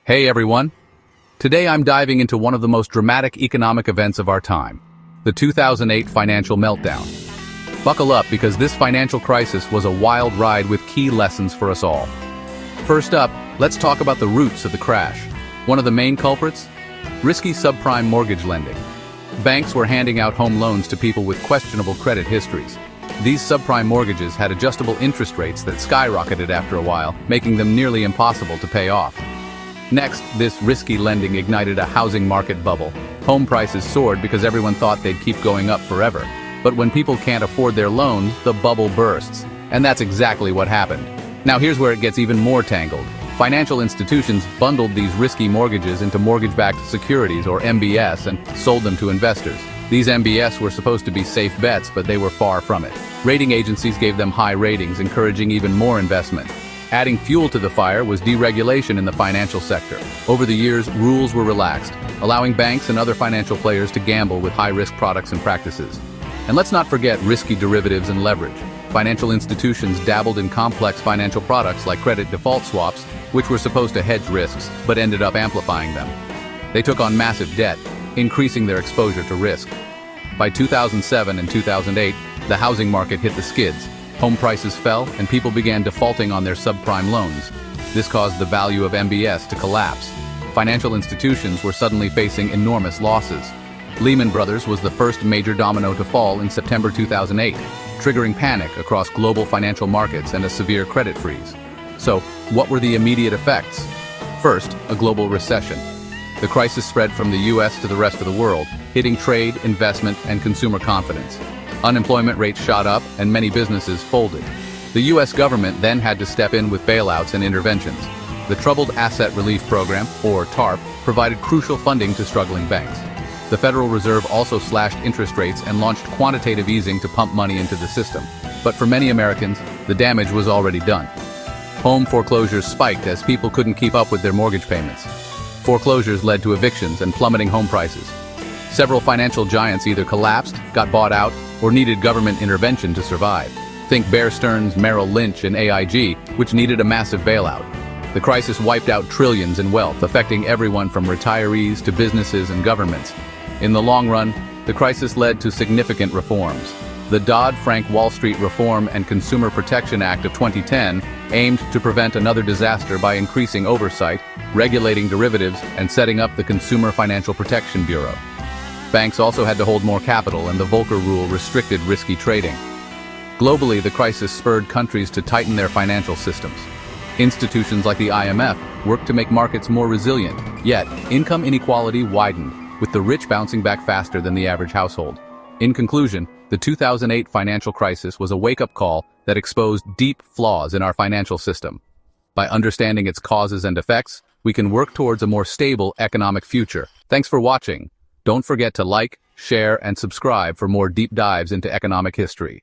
Hey everyone! Today I'm diving into one of the most dramatic economic events of our time, the 2008 financial meltdown. Buckle up because this financial crisis was a wild ride with key lessons for us all. First up, let's talk about the roots of the crash. One of the main culprits? Risky subprime mortgage lending. Banks were handing out home loans to people with questionable credit histories. These subprime mortgages had adjustable interest rates that skyrocketed after a while, making them nearly impossible to pay off. Next, this risky lending ignited a housing market bubble. Home prices soared because everyone thought they'd keep going up forever. But when people can't afford their loans, the bubble bursts. And that's exactly what happened. Now here's where it gets even more tangled. Financial institutions bundled these risky mortgages into mortgage-backed securities, or MBS, and sold them to investors. These MBS were supposed to be safe bets, but they were far from it. Rating agencies gave them high ratings, encouraging even more investment. Adding fuel to the fire was deregulation in the financial sector. Over the years, rules were relaxed, allowing banks and other financial players to gamble with high-risk products and practices. And let's not forget risky derivatives and leverage. Financial institutions dabbled in complex financial products like credit default swaps, which were supposed to hedge risks, but ended up amplifying them. They took on massive debt, increasing their exposure to risk. By 2007 and 2008, the housing market hit the skids. Home prices fell, and people began defaulting on their subprime loans. This caused the value of MBS to collapse. Financial institutions were suddenly facing enormous losses. Lehman Brothers was the first major domino to fall in September 2008, triggering panic across global financial markets and a severe credit freeze. So, what were the immediate effects? First, a global recession. The crisis spread from the US to the rest of the world, hitting trade, investment, and consumer confidence. Unemployment rates shot up, and many businesses folded. The U.S. government then had to step in with bailouts and interventions. The Troubled Asset Relief Program, or TARP, provided crucial funding to struggling banks. The Federal Reserve also slashed interest rates and launched quantitative easing to pump money into the system. But for many Americans, the damage was already done. Home foreclosures spiked as people couldn't keep up with their mortgage payments. Foreclosures led to evictions and plummeting home prices. Several financial giants either collapsed, got bought out, or needed government intervention to survive. Think Bear Stearns, Merrill Lynch, and AIG, which needed a massive bailout. The crisis wiped out trillions in wealth, affecting everyone from retirees to businesses and governments. In the long run, the crisis led to significant reforms. The Dodd-Frank Wall Street Reform and Consumer Protection Act of 2010 aimed to prevent another disaster by increasing oversight, regulating derivatives, and setting up the Consumer Financial Protection Bureau. Banks also had to hold more capital, and the Volcker Rule restricted risky trading. Globally, the crisis spurred countries to tighten their financial systems. Institutions like the IMF worked to make markets more resilient, yet income inequality widened, with the rich bouncing back faster than the average household. In conclusion, the 2008 financial crisis was a wake-up call that exposed deep flaws in our financial system. By understanding its causes and effects, we can work towards a more stable economic future. Thanks for watching. Don't forget to like, share, and subscribe for more deep dives into economic history.